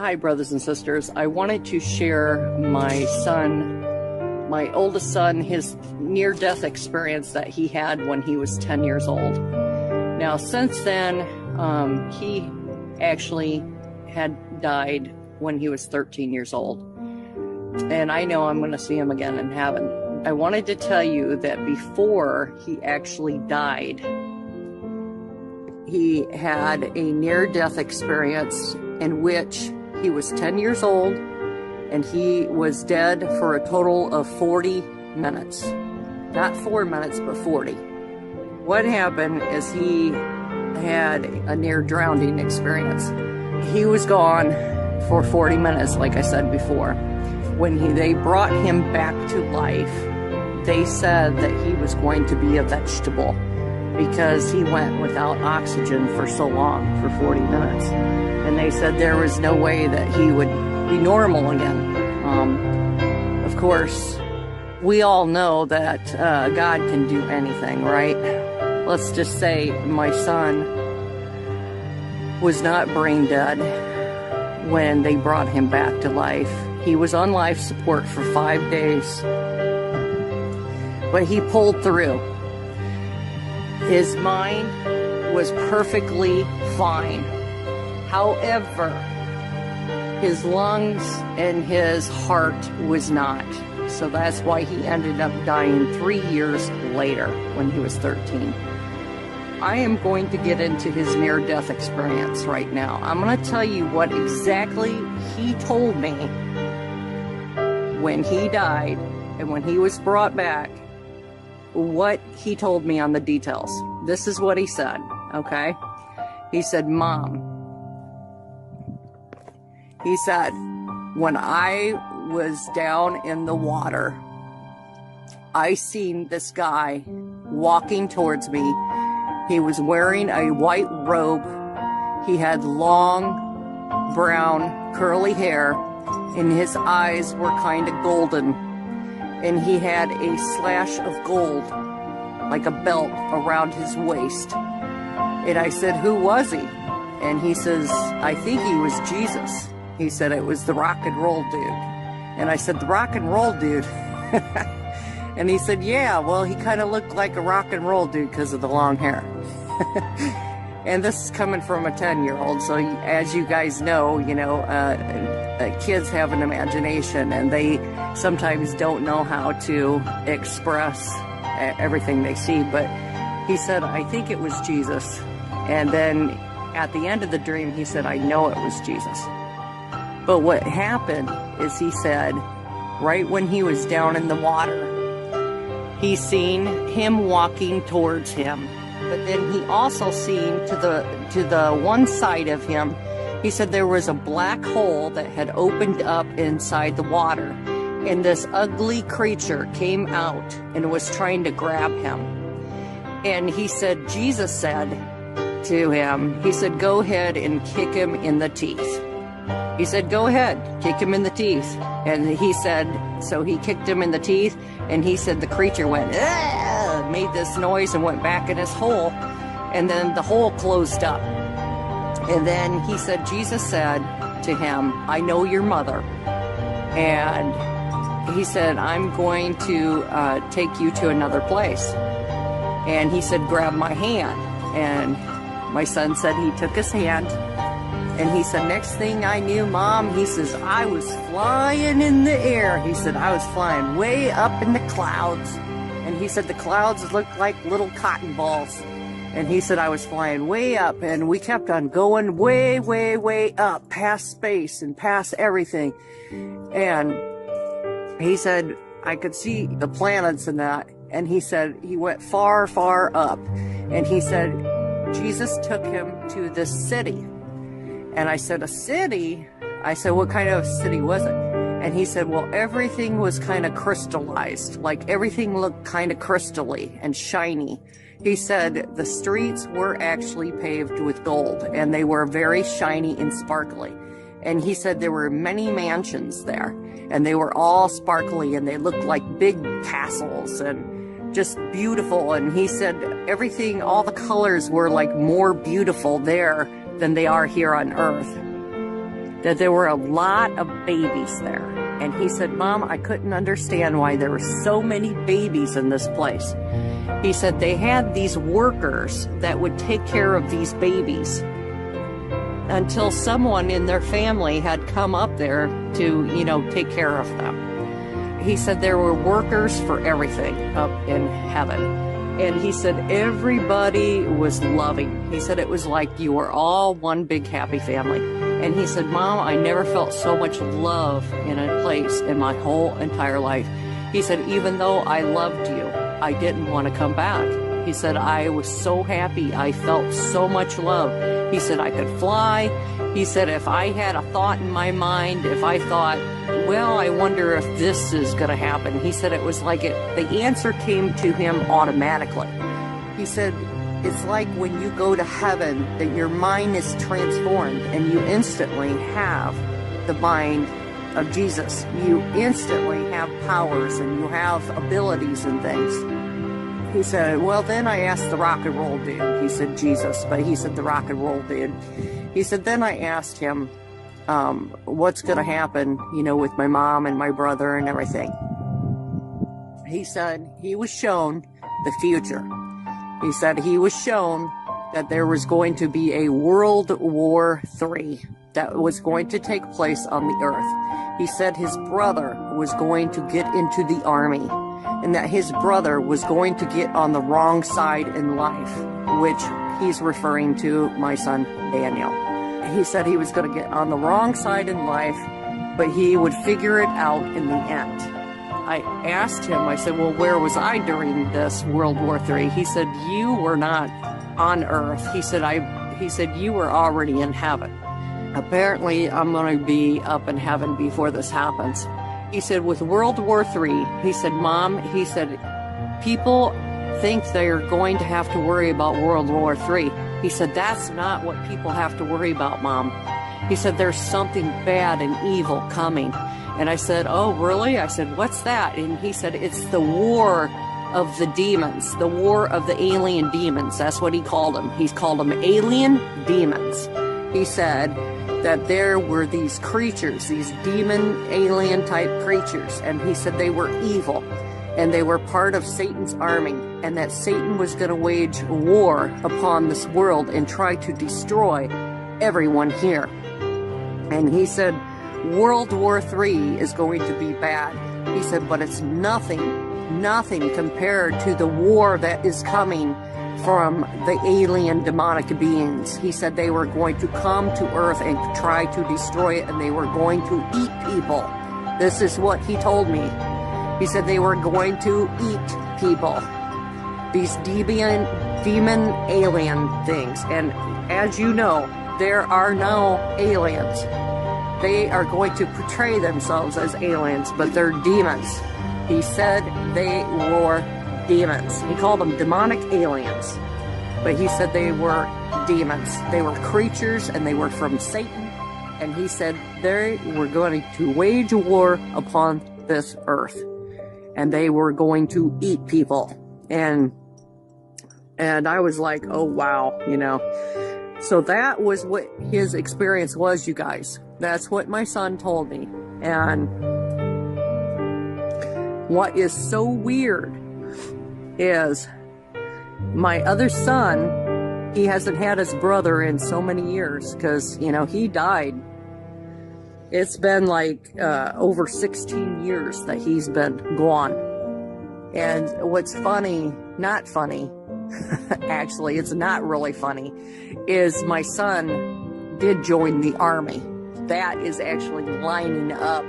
Hi, brothers and sisters. I wanted to share my oldest son, his near-death experience that he had when he was 10 years old. Now, since then, he actually had died when he was 13 years old. And I know I'm going to see him again in heaven. I wanted to tell you that before he actually died, he had a near-death experience in which he was 10 years old and he was dead for a total of 40 minutes. Not 4 minutes, but 40. What happened is he had a near drowning experience. He was gone for 40 minutes, like I said before. When they brought him back to life, they said that he was going to be a vegetable because he went without oxygen for so long, for 40 minutes. And they said there was no way that he would be normal again. Of course, we all know that God can do anything, right? Let's just say my son was not brain dead when they brought him back to life. He was on life support for 5 days, but he pulled through. His mind was perfectly fine. However, his lungs and his heart was not. So that's why he ended up dying 3 years later when he was 13. I am going to get into his near-death experience right now. I'm going to tell you what exactly he told me when he died and when he was brought back, what he told me on the details. This is what he said, okay? He said, Mom, he said, when I was down in the water, I seen this guy walking towards me. He was wearing a white robe. He had long, brown, curly hair, and his eyes were kind of golden. And he had a slash of gold, like a belt around his waist. And I said, who was he? And he says, I think he was Jesus. He said it was the rock and roll dude. And I said, the rock and roll dude? And he said, yeah, well, he kind of looked like a rock and roll dude because of the long hair. And this is coming from a 10-year-old. So as you guys know, kids have an imagination and they sometimes don't know how to express everything they see. But he said, I think it was Jesus. And then at the end of the dream, he said, I know it was Jesus. But what happened is he said, right when he was down in the water, he seen him walking towards him. But then he also seen to the one side of him, he said there was a black hole that had opened up inside the water. And this ugly creature came out and was trying to grab him. And he said, Jesus said to him, he said, go ahead and kick him in the teeth. He said, go ahead, kick him in the teeth. And he said, so he kicked him in the teeth, and he said the creature went, ah, made this noise and went back in his hole, and then the hole closed up. And then he said, Jesus said to him, I know your mother. And he said, I'm going to take you to another place. And he said, grab my hand. And my son said he took his hand. And he said, next thing I knew, Mom, he says, I was flying in the air. He said, I was flying way up in the clouds. And he said, the clouds looked like little cotton balls. And he said, I was flying way up. And we kept on going way, way, way up, past space and past everything. And he said, I could see the planets and that. And he said, he went far, far up. And he said, Jesus took him to this city. And I said, a city? I said, what kind of city was it? And he said, well, everything was kind of crystallized. Like everything looked kind of crystally and shiny. He said the streets were actually paved with gold and they were very shiny and sparkly. And he said there were many mansions there and they were all sparkly and they looked like big castles and just beautiful. And he said everything, all the colors were like more beautiful there than they are here on earth. that there were a lot of babies there. And he said, Mom, I couldn't understand why there were so many babies in this place. He said they had these workers that would take care of these babies until someone in their family had come up there to, you know, take care of them. He said there were workers for everything up in heaven. And he said everybody was loving. He said it was like you were all one big happy family. And he said, Mom, I never felt so much love in a place in my whole entire life. He said, even though I loved you, I didn't want to come back. He said, I was so happy. I felt so much love. He said, I could fly. He said, if I had a thought in my mind, if I thought, well, I wonder if this is going to happen. He said it was like the answer came to him automatically. He said, it's like when you go to heaven, that your mind is transformed and you instantly have the mind of Jesus. You instantly have powers and you have abilities and things. He said, well, then I asked the rock and roll dude. He said Jesus, but he said the rock and roll dude. He said, then I asked him, what's going to happen, you know, with my mom and my brother and everything. He said he was shown the future. He said he was shown that there was going to be a World War III that was going to take place on the earth. He said his brother was going to get into the army and that his brother was going to get on the wrong side in life, which he's referring to my son Daniel. He said he was going to get on the wrong side in life, but he would figure it out in the end. I asked him, I said, well, where was I during this World War III? He said, you were not on earth. He said, you were already in heaven. Apparently, I'm going to be up in heaven before this happens. He said, with World War III, he said, Mom, he said, people think they're going to have to worry about World War III. He said, that's not what people have to worry about, Mom. He said, there's something bad and evil coming. And I said, oh, really? I said, what's that? And he said, it's the war of the demons, the war of the alien demons. That's what he called them. He's called them alien demons. He said that there were these creatures, these demon alien type creatures. And he said they were evil and they were part of Satan's army, and that Satan was going to wage war upon this world and try to destroy everyone here. And he said, World War III is going to be bad. He said, but it's nothing compared to the war that is coming from the alien demonic beings. He said they were going to come to earth and try to destroy it, and they were going to eat people. This is what he told me. He said they were going to eat people. These demon alien things. And as you know, there are no aliens. They are going to portray themselves as aliens, but they're demons. He said they were demons. He called them demonic aliens, but he said they were demons. They were creatures and they were from Satan. And he said they were going to wage a war upon this earth, and they were going to eat people. And I was like, oh wow, you know. So that was what his experience was, you guys. That's what my son told me. And what is so weird is my other son, he hasn't had his brother in so many years because, you know, he died. It's been like over 16 years that he's been gone. And what's funny, not funny, actually, it's not really funny, is my son did join the army. That is actually lining up.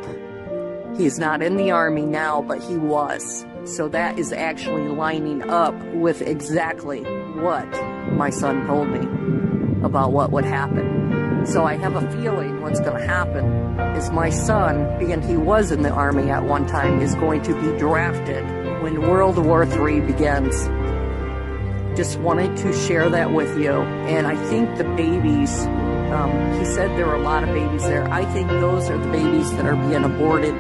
He's not in the army now, but he was. So that is actually lining up with exactly what my son told me about what would happen. So I have a feeling what's going to happen is my son, being he was in the army at one time, is going to be drafted when World War III begins. Just wanted to share that with you. And I think the babies, he said there were a lot of babies there. I think those are the babies that are being aborted.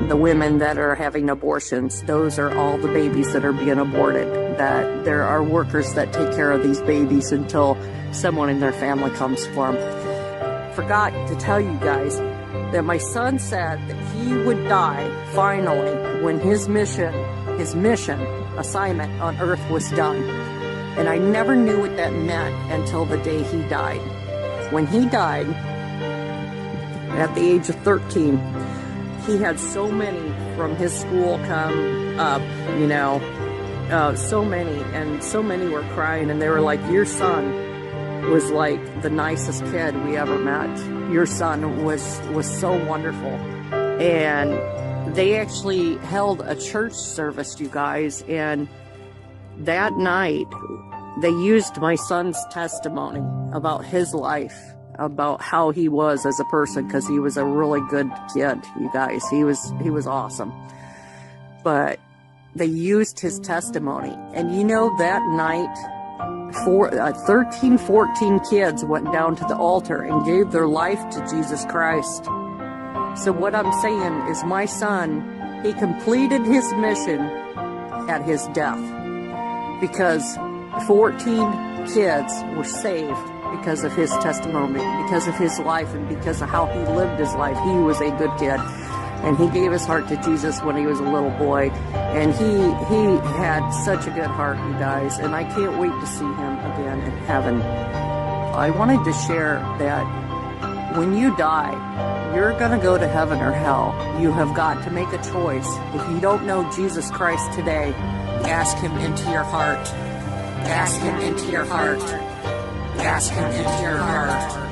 The women that are having abortions, those are all the babies that are being aborted. That there are workers that take care of these babies until someone in their family comes for them. forgot to tell you guys that my son said that he would die finally when his mission assignment on earth was done. And I never knew what that meant until the day he died. When he died, at the age of 13, he had so many from his school come up, you know, so many were crying, and they were like, your son was like the nicest kid we ever met. Your son was so wonderful. And they actually held a church service, you guys, and that night they used my son's testimony about his life, about how he was as a person, because he was a really good kid, you guys. He was awesome. But they used his testimony. And you know, that night, 13, 14 kids went down to the altar and gave their life to Jesus Christ. So what I'm saying is, my son, he completed his mission at his death, because 14 kids were saved because of his testimony, because of his life, and because of how he lived his life. He was a good kid, and he gave his heart to Jesus when he was a little boy, and he had such a good heart, you guys, and I can't wait to see him again in heaven. I wanted to share that when you die, you're going to go to heaven or hell. You have got to make a choice. If you don't know Jesus Christ today, ask him into your heart. Ask him into your heart. Ask him into your heart.